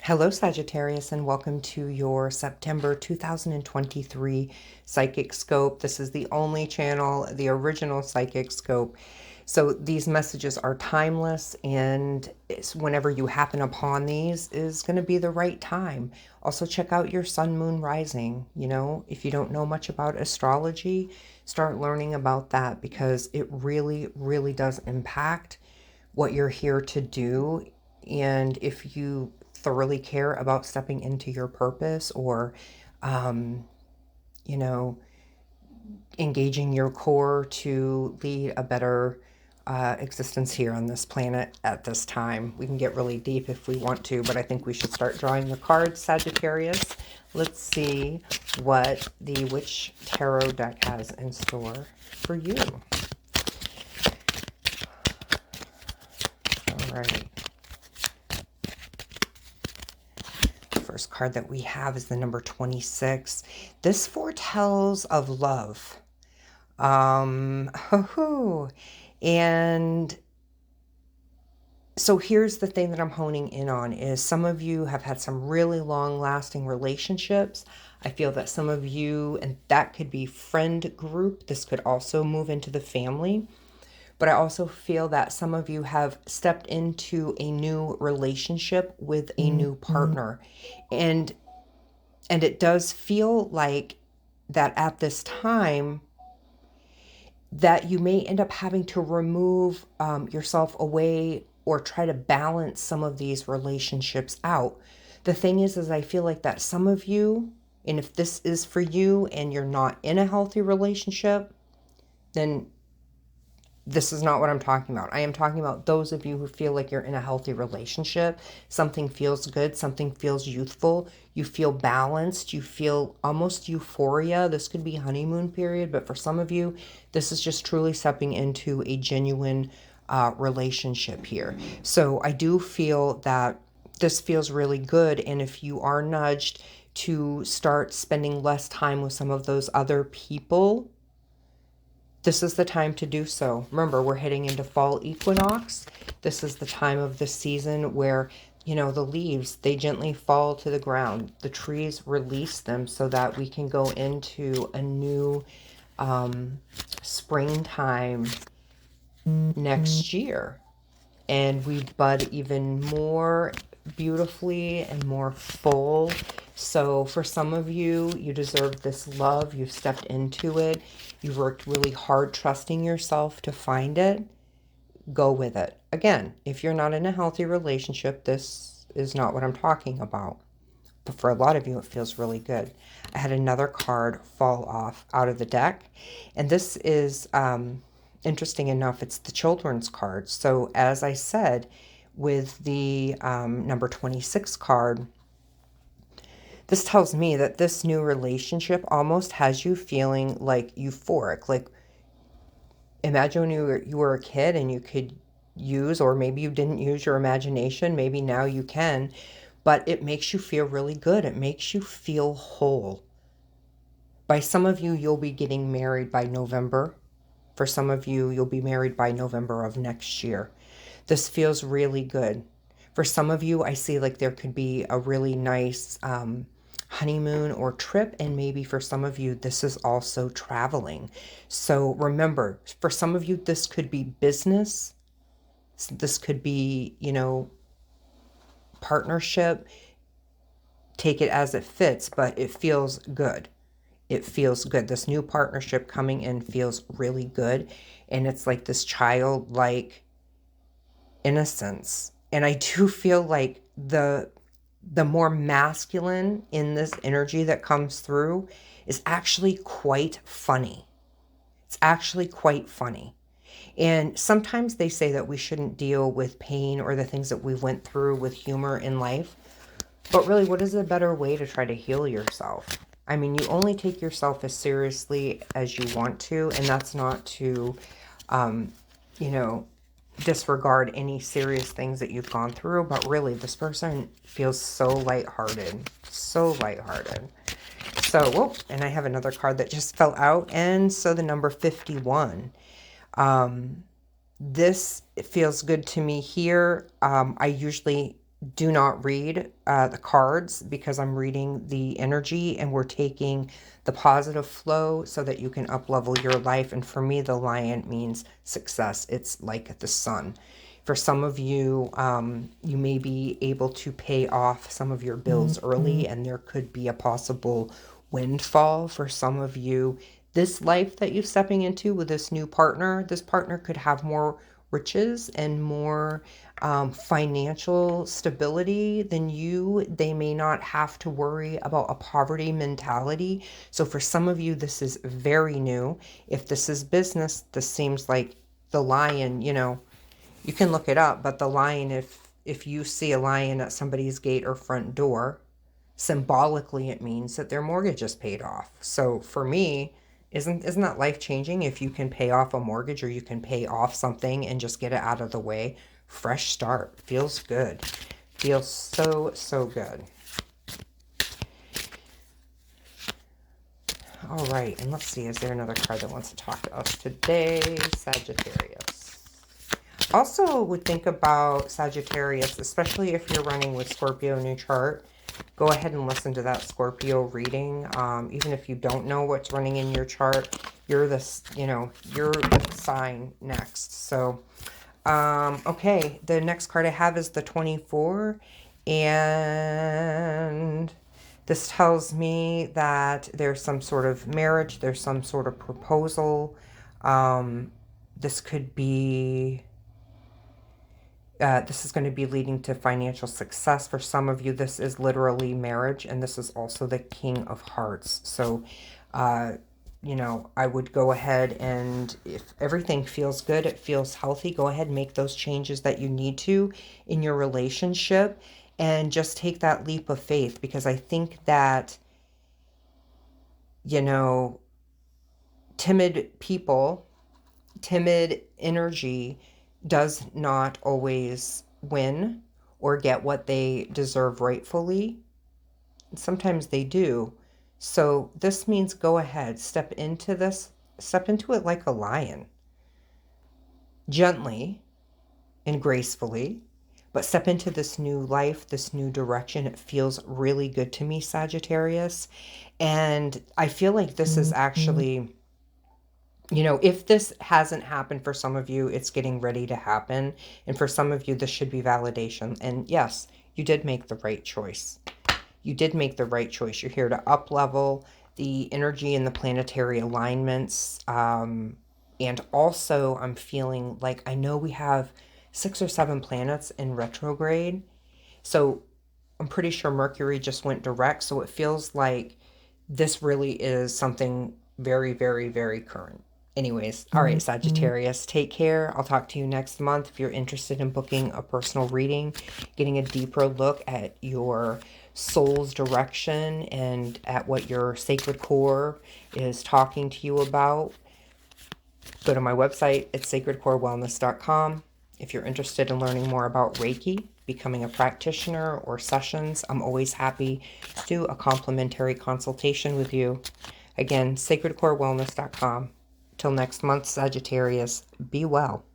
Hello, Sagittarius, and welcome to your September 2023 Psychic Scope. This is the only channel, the original Psychic Scope. So these messages are timeless, and whenever you happen upon these is going to be the right time. Also, check out your sun, moon, rising. You know, if you don't know much about astrology, start learning about that because it really, really does impact what you're here to do. And if you thoroughly care about stepping into your purpose or, you know, engaging your core to lead a better existence here on this planet at this time. We can get really deep if we want to, but I think we should start drawing the cards, Sagittarius. Let's see what the Witch Tarot deck has in store for you. All right. First card that we have is the number 26. This foretells of love. And so here's the thing that I'm honing in on is some of you have had some really long lasting relationships. I feel that some of you, and that could be friend group. This could also move into the family. But I also feel that some of you have stepped into a new relationship with a new partner. And it does feel like that at this time that you may end up having to remove yourself away or try to balance some of these relationships out. The thing is I feel like that some of you, and if this is for you and you're not in a healthy relationship, then this is not what I'm talking about. I am talking about those of you who feel like you're in a healthy relationship. Something feels good. Something feels youthful. You feel balanced. You feel almost euphoria. This could be honeymoon period, but for some of you, this is just truly stepping into a genuine relationship here. So I do feel that this feels really good. And if you are nudged to start spending less time with some of those other people, this is the time to do so. Remember, we're heading into fall equinox. This is the time of the season where, you know, the leaves, they gently fall to the ground. The trees release them so that we can go into a new springtime next year. And we bud even more beautifully and more full. So for some of you, you deserve this love. You've stepped into it. You've worked really hard trusting yourself to find it. Go with it. Again, if you're not in a healthy relationship, this is not what I'm talking about. But for a lot of you, it feels really good. I had another card fall off out of the deck. And this is interesting enough. It's the children's card. So as I said, with the number 26 card, this tells me that this new relationship almost has you feeling like euphoric. Like, imagine when you were a kid and you could use, or maybe you didn't use your imagination. Maybe now you can, but it makes you feel really good. It makes you feel whole. By some of you, you'll be getting married by November. For some of you, you'll be married by November of next year. This feels really good. For some of you, I see like there could be a really nice honeymoon or trip, and maybe for some of you this is also traveling. So remember, for some of you this could be business, this could be, you know, partnership. Take it as it fits, but it feels good. It feels good. This new partnership coming in feels really good, and it's like this childlike innocence. And I do feel like the more masculine in this energy that comes through is actually quite funny. It's actually quite funny. And sometimes they say that we shouldn't deal with pain or the things that we went through with humor in life. But really, what is a better way to try to heal yourself? I mean, you only take yourself as seriously as you want to, and that's not to, you know, disregard any serious things that you've gone through, but really this person feels so lighthearted, so lighthearted. So, whoop, and I have another card that just fell out, and so the number 51. This feels good to me here. I usually do not read the cards because I'm reading the energy and we're taking the positive flow so that you can up level your life. And for me, the lion means success. It's like the sun. For some of you, you may be able to pay off some of your bills early, and there could be a possible windfall for some of you. This life that you're stepping into with this new partner, this partner could have more riches and more financial stability than you. They may not have to worry about a poverty mentality. So for some of you, this is very new. If this is business, this seems like the lion, you know, you can look it up, but the lion, if you see a lion at somebody's gate or front door, symbolically it means that their mortgage is paid off. So for me, isn't that life changing if you can pay off a mortgage or you can pay off something and just get it out of the way? Fresh start. Feels good. Feels so good. All right, and let's see, is there another card that wants to talk to us today? Sagittarius. Also would think about Sagittarius, especially if you're running with Scorpio in your chart. Go ahead and listen to that Scorpio reading. Even if you don't know what's running in your chart, you're the sign next. So, okay, the next card I have is the 24, and this tells me that there's some sort of marriage, there's some sort of proposal. This could be... this is going to be leading to financial success. For some of you, this is literally marriage, and this is also the King of Hearts. So, you know, I would go ahead and if everything feels good, it feels healthy, go ahead and make those changes that you need to in your relationship and just take that leap of faith, because I think that, you know, timid people, timid energy does not always win or get what they deserve rightfully. Sometimes they do. So this means go ahead, step into it like a lion, gently and gracefully, but step into this new life, this new direction. It feels really good to me, Sagittarius. And I feel like this is actually... You know, if this hasn't happened for some of you, it's getting ready to happen. And for some of you, this should be validation. And yes, you did make the right choice. You did make the right choice. You're here to up level the energy and the planetary alignments. And also, I'm feeling like, I know we have 6 or 7 planets in retrograde. So I'm pretty sure Mercury just went direct. So it feels like this really is something very, very, very current. Anyways, all right, Sagittarius, take care. I'll talk to you next month. If you're interested in booking a personal reading, getting a deeper look at your soul's direction and at what your sacred core is talking to you about, go to my website. It's sacredcorewellness.com. If you're interested in learning more about Reiki, becoming a practitioner, or sessions, I'm always happy to do a complimentary consultation with you. Again, sacredcorewellness.com. Till next month, Sagittarius, be well.